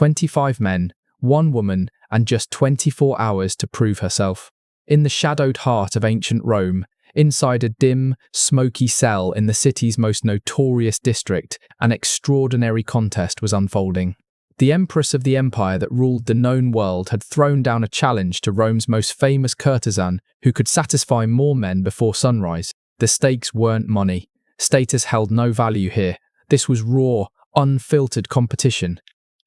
25 men, 1 woman, and just 24 hours to prove herself. In the shadowed heart of ancient Rome, inside a dim, smoky cell in the city's most notorious district, an extraordinary contest was unfolding. The Empress of the empire that ruled the known world had thrown down a challenge to Rome's most famous courtesan who could satisfy more men before sunrise. The stakes weren't money. Status held no value here. This was raw, unfiltered competition.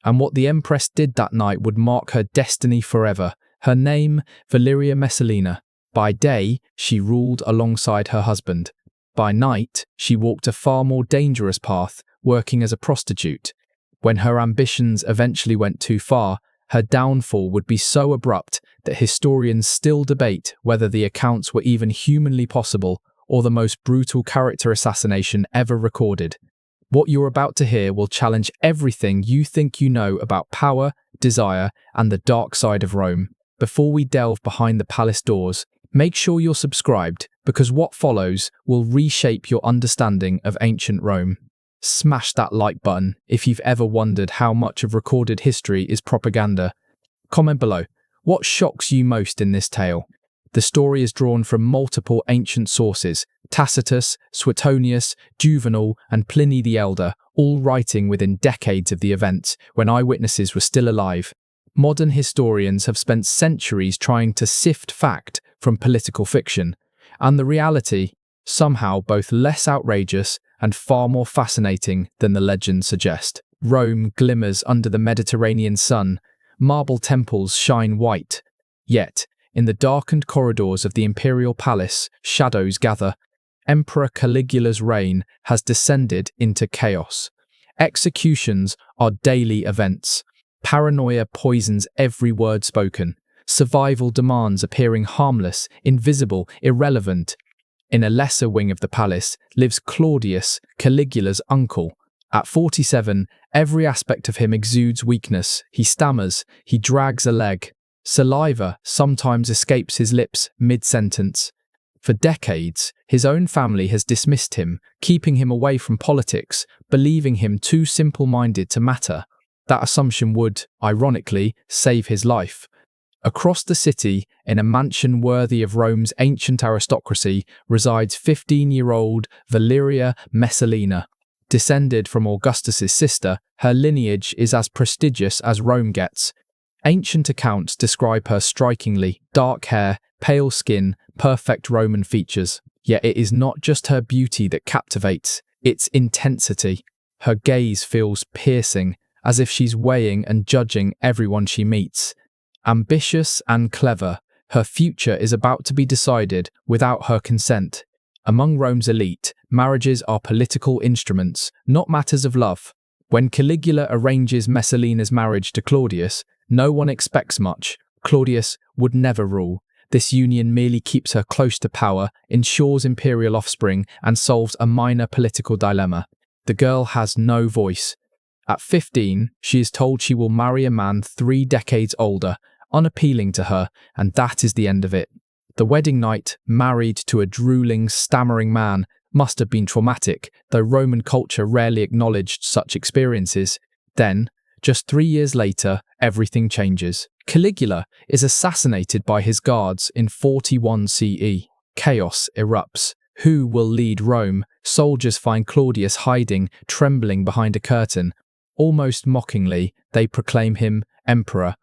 And what the Empress did that night would mark her destiny forever. Her name, Valeria Messalina. By day, she ruled alongside her husband. By night, she walked a far more dangerous path, working as a prostitute. When her ambitions eventually went too far, her downfall would be so abrupt that historians still debate whether the accounts were even humanly possible or the most brutal character assassination ever recorded. What you're about to hear will challenge everything you think you know about power, desire, and the dark side of Rome. Before we delve behind the palace doors, make sure you're subscribed because what follows will reshape your understanding of ancient Rome. Smash that like button if you've ever wondered how much of recorded history is propaganda. Comment below, what shocks you most in this tale? The story is drawn from multiple ancient sources, Tacitus, Suetonius, Juvenal, and Pliny the Elder, all writing within decades of the events when eyewitnesses were still alive. Modern historians have spent centuries trying to sift fact from political fiction, and the reality, somehow both less outrageous and far more fascinating than the legends suggest. Rome glimmers under the Mediterranean sun, marble temples shine white. Yet, in the darkened corridors of the imperial palace, shadows gather. Emperor Caligula's reign has descended into chaos. Executions are daily events. Paranoia poisons every word spoken. Survival demands appearing harmless, invisible, irrelevant. In a lesser wing of the palace lives Claudius, Caligula's uncle. At 47, every aspect of him exudes weakness. He stammers, he drags a leg. Saliva sometimes escapes his lips mid-sentence. For decades, his own family has dismissed him, keeping him away from politics, believing him too simple-minded to matter. That assumption would, ironically, save his life. Across the city, in a mansion worthy of Rome's ancient aristocracy, resides 15-year-old Valeria Messalina. Descended from Augustus's sister, her lineage is as prestigious as Rome gets. Ancient accounts describe her strikingly: dark hair, pale skin, perfect Roman features. Yet it is not just her beauty that captivates, it's intensity. Her gaze feels piercing, as if she's weighing and judging everyone she meets. Ambitious and clever, her future is about to be decided without her consent. Among Rome's elite, marriages are political instruments, not matters of love. When Caligula arranges Messalina's marriage to Claudius, no one expects much. Claudius would never rule. This union merely keeps her close to power, ensures imperial offspring, and solves a minor political dilemma. The girl has no voice. At 15, she is told she will marry a man 3 decades older, unappealing to her, and that is the end of it. The wedding night, married to a drooling, stammering man, must have been traumatic, though Roman culture rarely acknowledged such experiences. Then, just 3 years later, everything changes. Caligula is assassinated by his guards in 41 CE. Chaos erupts. Who will lead Rome? Soldiers find Claudius hiding, trembling behind a curtain. Almost mockingly, they proclaim him emperor.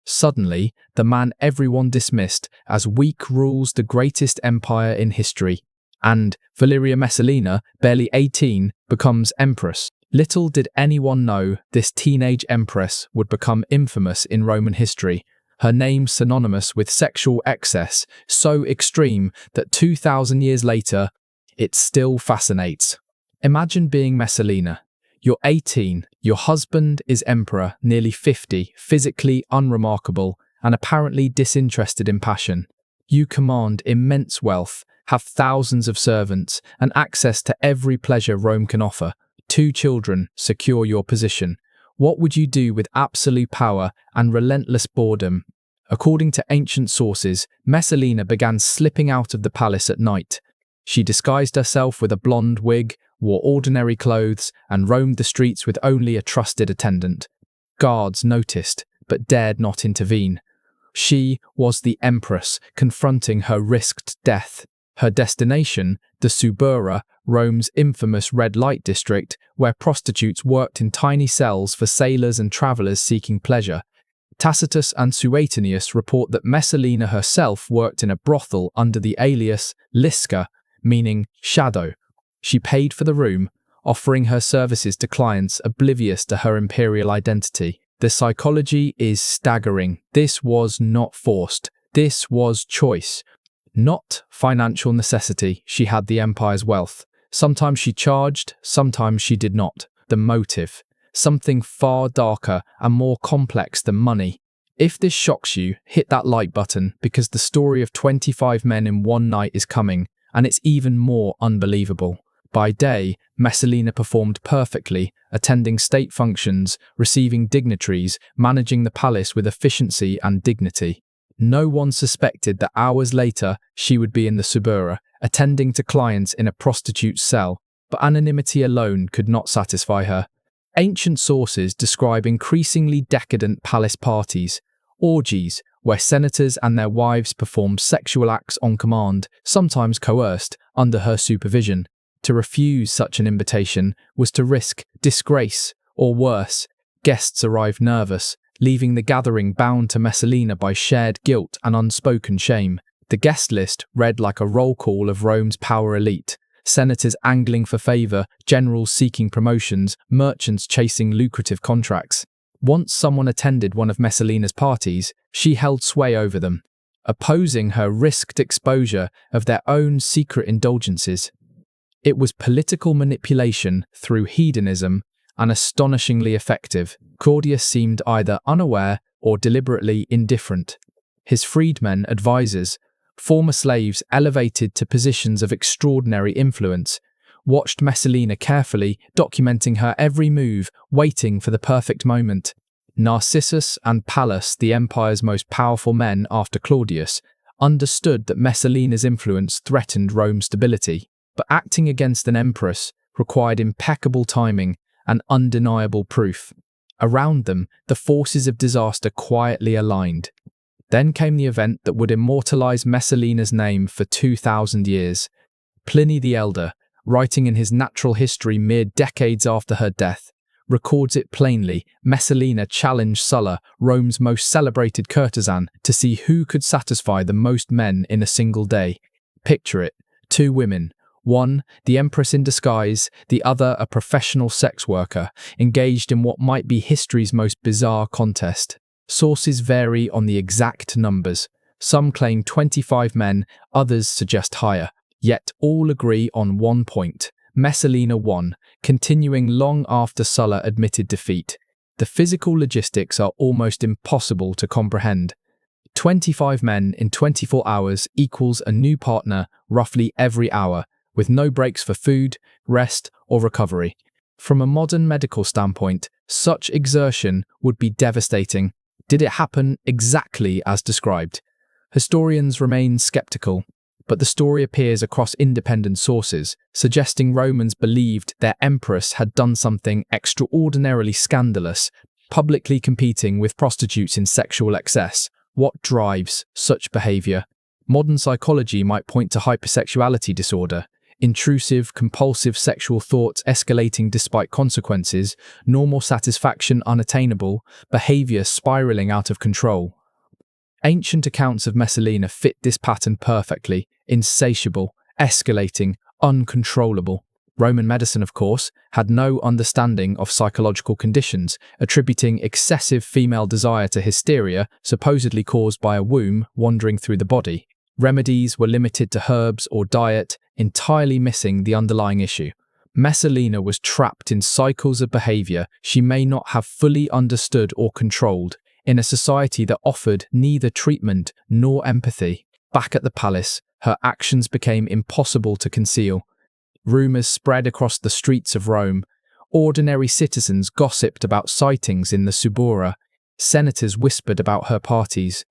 Suddenly, the man everyone dismissed as weak rules the greatest empire in history. And Valeria Messalina, barely 18, becomes Empress. Little did anyone know this teenage Empress would become infamous in Roman history. Her name synonymous with sexual excess, so extreme that 2,000 years later, it still fascinates. Imagine being Messalina. You're 18, your husband is emperor, nearly 50, physically unremarkable, and apparently disinterested in passion. You command immense wealth, have thousands of servants, and access to every pleasure Rome can offer. 2 children secure your position. What would you do with absolute power and relentless boredom? According to ancient sources, Messalina began slipping out of the palace at night. She disguised herself with a blonde wig, wore ordinary clothes, and roamed the streets with only a trusted attendant. Guards noticed, but dared not intervene. She was the Empress, confronting her risked death. Her destination, the Sabura, Rome's infamous red light district, where prostitutes worked in tiny cells for sailors and travelers seeking pleasure. Tacitus and Suetonius report that Messalina herself worked in a brothel under the alias Lisca, meaning shadow. She paid for the room, offering her services to clients oblivious to her imperial identity. The psychology is staggering. This was not forced. This was choice. Not financial necessity. She had the empire's wealth. Sometimes she charged, sometimes she did not. The motive. Something far darker and more complex than money. If this shocks you, hit that like button, because the story of 25 men in one night is coming, and it's even more unbelievable. By day, Messalina performed perfectly, attending state functions, receiving dignitaries, managing the palace with efficiency and dignity. No one suspected that hours later she would be in the Sabura, attending to clients in a prostitute's cell, but anonymity alone could not satisfy her. Ancient sources describe increasingly decadent palace parties, orgies, where senators and their wives performed sexual acts on command, sometimes coerced, under her supervision. To refuse such an invitation was to risk disgrace, or worse, guests arrived nervous, leaving the gathering bound to Messalina by shared guilt and unspoken shame. The guest list read like a roll call of Rome's power elite. Senators angling for favour, generals seeking promotions, merchants chasing lucrative contracts. Once someone attended one of Messalina's parties, she held sway over them, opposing her risked exposure of their own secret indulgences. It was political manipulation through hedonism, and astonishingly effective. Claudius seemed either unaware or deliberately indifferent. His freedmen, advisors, former slaves elevated to positions of extraordinary influence, watched Messalina carefully, documenting her every move, waiting for the perfect moment. Narcissus and Pallas, the empire's most powerful men after Claudius, understood that Messalina's influence threatened Rome's stability, but acting against an empress required impeccable timing and undeniable proof. Around them, the forces of disaster quietly aligned. Then came the event that would immortalize Messalina's name for 2,000 years. Pliny the Elder, writing in his natural history mere decades after her death, records it plainly. Messalina challenged Sulla, Rome's most celebrated courtesan, to see who could satisfy the most men in a single day. Picture it, 2 women, one, the Empress in disguise, the other a professional sex worker, engaged in what might be history's most bizarre contest. Sources vary on the exact numbers. Some claim 25 men, others suggest higher. Yet all agree on one point. Messalina won, continuing long after Sulla admitted defeat. The physical logistics are almost impossible to comprehend. 25 men in 24 hours equals a new partner roughly every hour, with no breaks for food, rest, or recovery. From a modern medical standpoint, such exertion would be devastating. Did it happen exactly as described? Historians remain skeptical, but the story appears across independent sources, suggesting Romans believed their empress had done something extraordinarily scandalous, publicly competing with prostitutes in sexual excess. What drives such behavior? Modern psychology might point to hypersexuality disorder, intrusive, compulsive sexual thoughts escalating despite consequences, normal satisfaction unattainable, behavior spiraling out of control. Ancient accounts of Messalina fit this pattern perfectly: insatiable, escalating, uncontrollable. Roman medicine, of course, had no understanding of psychological conditions, attributing excessive female desire to hysteria, supposedly caused by a womb wandering through the body. Remedies were limited to herbs or diet, entirely missing the underlying issue. Messalina was trapped in cycles of behavior she may not have fully understood or controlled, in a society that offered neither treatment nor empathy. Back at the palace, her actions became impossible to conceal. Rumours spread across the streets of Rome. Ordinary citizens gossiped about sightings in the Sabura. Senators whispered about her parties.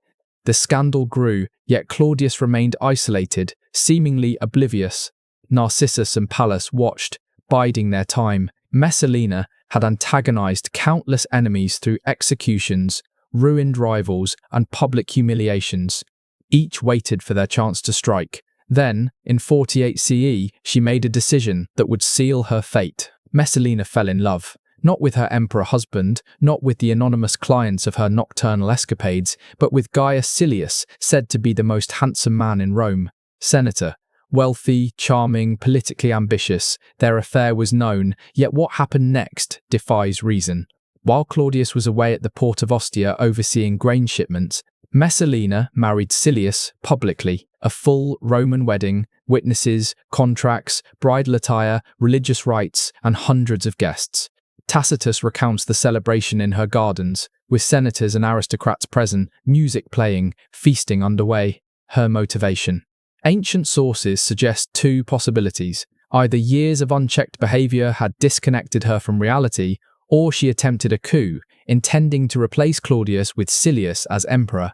The scandal grew, yet Claudius remained isolated, seemingly oblivious. Narcissus and Pallas watched, biding their time. Messalina had antagonized countless enemies through executions, ruined rivals, and public humiliations. Each waited for their chance to strike. Then, in 48 CE, she made a decision that would seal her fate. Messalina fell in love, not with her emperor husband, not with the anonymous clients of her nocturnal escapades, but with Gaius Silius, said to be the most handsome man in Rome. Senator, wealthy, charming, politically ambitious, their affair was known, yet what happened next defies reason. While Claudius was away at the port of Ostia overseeing grain shipments, Messalina married Silius publicly. A full Roman wedding, witnesses, contracts, bridal attire, religious rites, and hundreds of guests. Tacitus recounts the celebration in her gardens, with senators and aristocrats present, music playing, feasting underway. Her motivation. Ancient sources suggest two possibilities. Either years of unchecked behavior had disconnected her from reality, or she attempted a coup, intending to replace Claudius with Silius as emperor.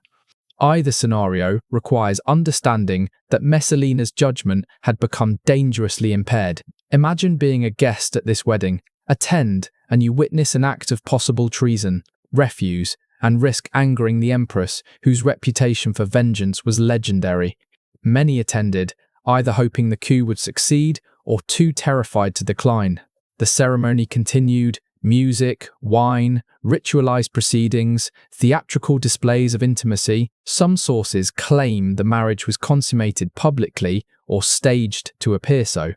Either scenario requires understanding that Messalina's judgment had become dangerously impaired. Imagine being a guest at this wedding. Attend, and you witness an act of possible treason, refuse, and risk angering the Empress, whose reputation for vengeance was legendary. Many attended, either hoping the coup would succeed or too terrified to decline. The ceremony continued. Music, wine, ritualized proceedings, theatrical displays of intimacy. Some sources claim the marriage was consummated publicly or staged to appear so.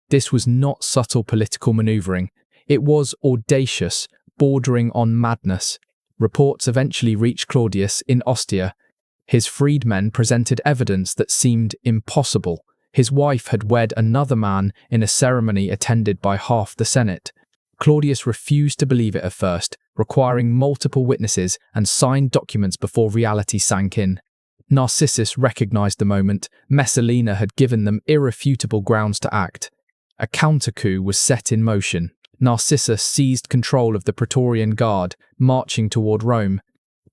This was not subtle political maneuvering. It was audacious, bordering on madness. Reports eventually reached Claudius in Ostia. His freedmen presented evidence that seemed impossible. His wife had wed another man in a ceremony attended by half the Senate. Claudius refused to believe it at first, requiring multiple witnesses and signed documents before reality sank in. Narcissus recognized the moment. Messalina had given them irrefutable grounds to act. A counter-coup was set in motion. Narcissus seized control of the Praetorian Guard, marching toward Rome.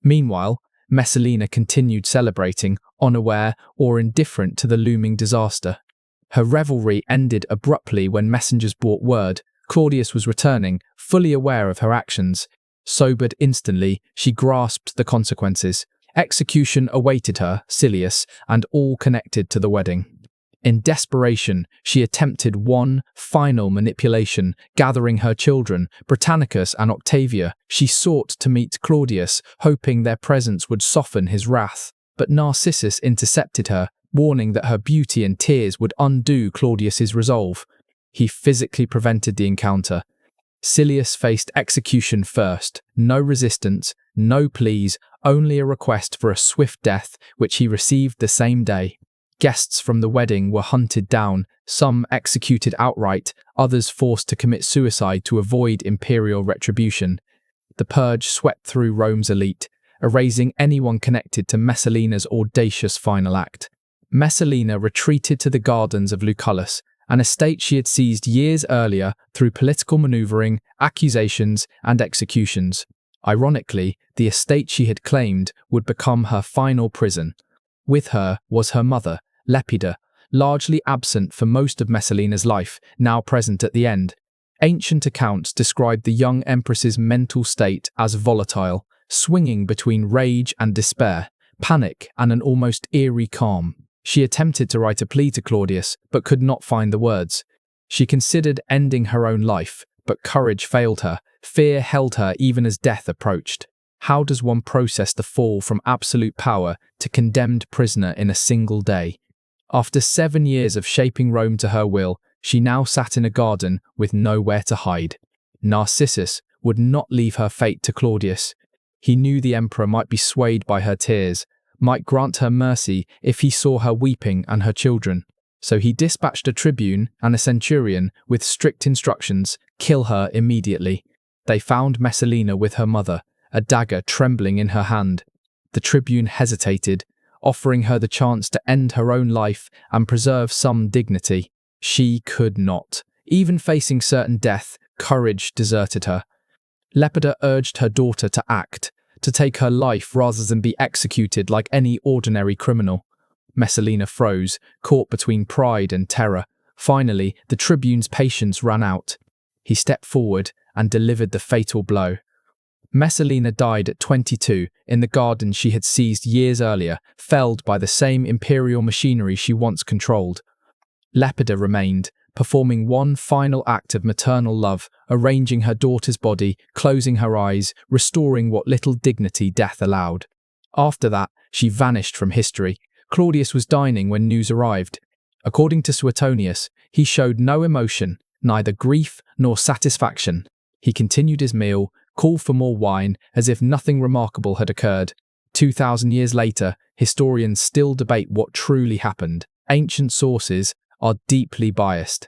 Meanwhile, Messalina continued celebrating, unaware or indifferent to the looming disaster. Her revelry ended abruptly when messengers brought word Claudius was returning, fully aware of her actions. Sobered instantly, she grasped the consequences. Execution awaited her, Silius, and all connected to the wedding. In desperation, she attempted one final manipulation, gathering her children, Britannicus and Octavia. She sought to meet Claudius, hoping their presence would soften his wrath. But Narcissus intercepted her, warning that her beauty and tears would undo Claudius's resolve. He physically prevented the encounter. Silius faced execution first. No resistance, no pleas, only a request for a swift death, which he received the same day. Guests from the wedding were hunted down, some executed outright, others forced to commit suicide to avoid imperial retribution. The purge swept through Rome's elite, erasing anyone connected to Messalina's audacious final act. Messalina retreated to the gardens of Lucullus, an estate she had seized years earlier through political maneuvering, accusations, and executions. Ironically, the estate she had claimed would become her final prison. With her was her mother, Lepida, largely absent for most of Messalina's life, now present at the end. Ancient accounts describe the young empress's mental state as volatile, swinging between rage and despair, panic and an almost eerie calm. She attempted to write a plea to Claudius, but could not find the words. She considered ending her own life, but courage failed her. Fear held her even as death approached. How does one process the fall from absolute power to condemned prisoner in a single day? After 7 years of shaping Rome to her will, she now sat in a garden with nowhere to hide. Narcissus would not leave her fate to Claudius. He knew the emperor might be swayed by her tears, might grant her mercy if he saw her weeping and her children. So he dispatched a tribune and a centurion with strict instructions, kill her immediately. They found Messalina with her mother, a dagger trembling in her hand. The tribune hesitated, offering her the chance to end her own life and preserve some dignity. She could not. Even facing certain death, courage deserted her. Lepida urged her daughter to act, to take her life rather than be executed like any ordinary criminal. Messalina froze, caught between pride and terror. Finally, the tribune's patience ran out. He stepped forward and delivered the fatal blow. Messalina died at 22 in the garden she had seized years earlier, felled by the same imperial machinery she once controlled. Lepida remained, performing one final act of maternal love, arranging her daughter's body, closing her eyes, restoring what little dignity death allowed. After that, she vanished from history. Claudius was dining when news arrived. According to Suetonius, he showed no emotion, neither grief nor satisfaction. He continued his meal, called for more wine, as if nothing remarkable had occurred. 2,000 years later, historians still debate what truly happened. Ancient sources are deeply biased.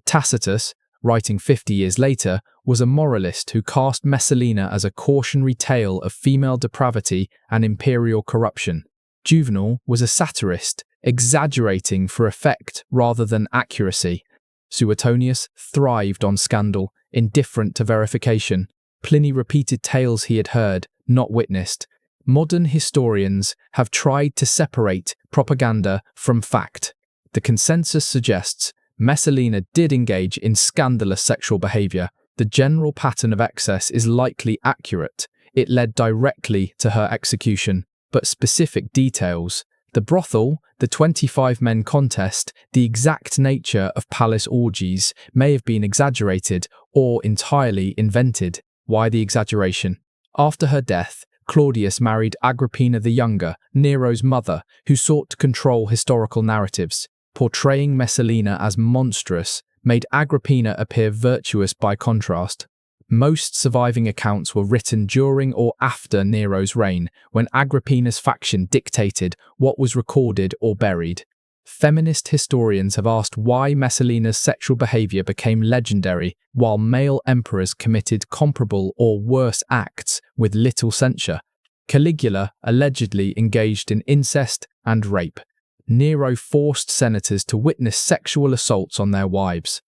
Tacitus, writing 50 years later, was a moralist who cast Messalina as a cautionary tale of female depravity and imperial corruption. Juvenal was a satirist, exaggerating for effect rather than accuracy. Suetonius thrived on scandal, indifferent to verification. Pliny repeated tales he had heard, not witnessed. Modern historians have tried to separate propaganda from fact. The consensus suggests Messalina did engage in scandalous sexual behavior. The general pattern of excess is likely accurate. It led directly to her execution, but specific details, the brothel, the 25-men contest, the exact nature of palace orgies may have been exaggerated or entirely invented. Why the exaggeration? After her death, Claudius married Agrippina the Younger, Nero's mother, who sought to control historical narratives. Portraying Messalina as monstrous made Agrippina appear virtuous by contrast. Most surviving accounts were written during or after Nero's reign, when Agrippina's faction dictated what was recorded or buried. Feminist historians have asked why Messalina's sexual behavior became legendary, while male emperors committed comparable or worse acts with little censure. Caligula allegedly engaged in incest and rape. Nero forced senators to witness sexual assaults on their wives.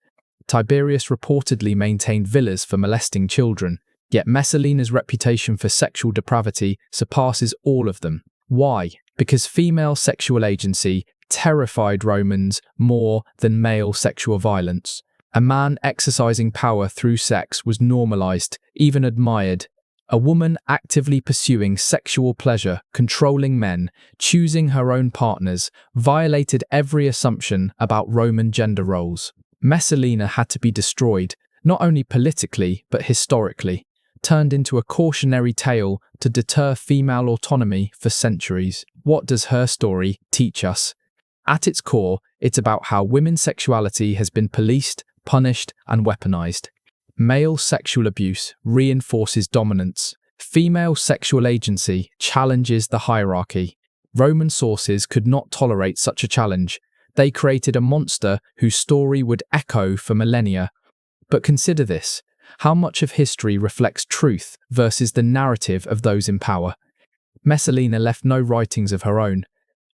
Tiberius reportedly maintained villas for molesting children, yet Messalina's reputation for sexual depravity surpasses all of them. Why? Because female sexual agency terrified Romans more than male sexual violence. A man exercising power through sex was normalized, even admired. A woman actively pursuing sexual pleasure, controlling men, choosing her own partners, violated every assumption about Roman gender roles. Messalina had to be destroyed, not only politically but historically, turned into a cautionary tale to deter female autonomy for centuries. What does her story teach us? At its core, it's about how women's sexuality has been policed, punished, and weaponized. Male sexual abuse reinforces dominance. Female sexual agency challenges the hierarchy. Roman sources could not tolerate such a challenge. They created a monster whose story would echo for millennia. But consider this: how much of history reflects truth versus the narrative of those in power? Messalina left no writings of her own.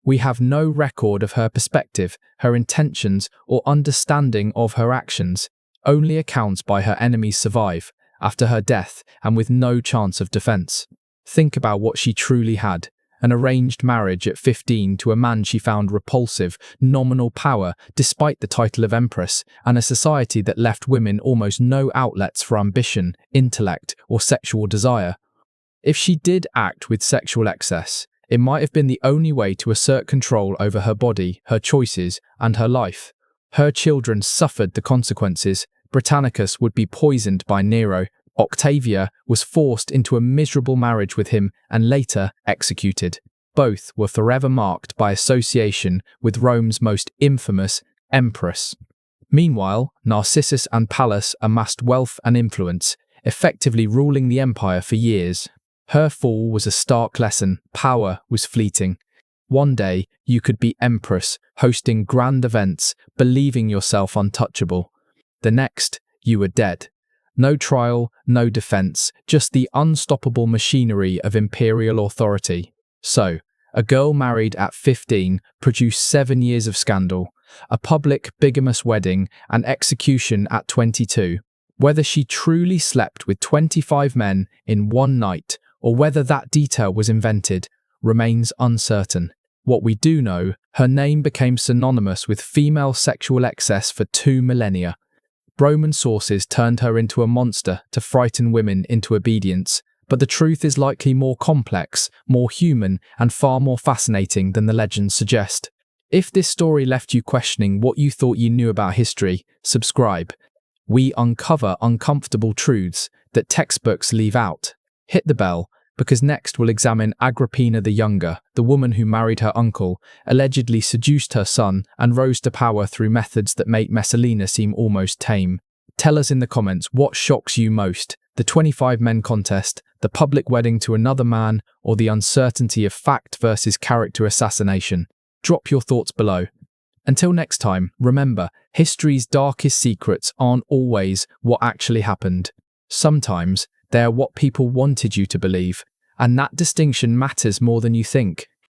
We have no record of her perspective, her intentions, or understanding of her actions. Only accounts by her enemies survive, after her death and with no chance of defense. Think about what she truly had: an arranged marriage at 15 to a man she found repulsive, nominal power despite the title of Empress, and a society that left women almost no outlets for ambition, intellect, or sexual desire. If she did act with sexual excess, it might have been the only way to assert control over her body, her choices, and her life. Her children suffered the consequences. Britannicus would be poisoned by Nero. Octavia was forced into a miserable marriage with him and later executed. Both were forever marked by association with Rome's most infamous Empress. Meanwhile, Narcissus and Pallas amassed wealth and influence, effectively ruling the empire for years. Her fall was a stark lesson: power was fleeting. One day, you could be Empress, hosting grand events, believing yourself untouchable. The next, you were dead. No trial, no defense, just the unstoppable machinery of imperial authority. So, a girl married at 15 produced 7 years of scandal, a public bigamous wedding, and execution at 22. Whether she truly slept with 25 men in one night, or whether that detail was invented, remains uncertain. What we do know, her name became synonymous with female sexual excess for 2 millennia. Roman sources turned her into a monster to frighten women into obedience, but the truth is likely more complex, more human, and far more fascinating than the legends suggest. If this story left you questioning what you thought you knew about history, subscribe. We uncover uncomfortable truths that textbooks leave out. Hit the bell, because next we'll examine Agrippina the Younger, the woman who married her uncle, allegedly seduced her son, and rose to power through methods that make Messalina seem almost tame. Tell us in the comments what shocks you most: the 25 men contest, the public wedding to another man, or the uncertainty of fact versus character assassination. Drop your thoughts below. Until next time, remember, history's darkest secrets aren't always what actually happened. Sometimes, they are what people wanted you to believe, and that distinction matters more than you think.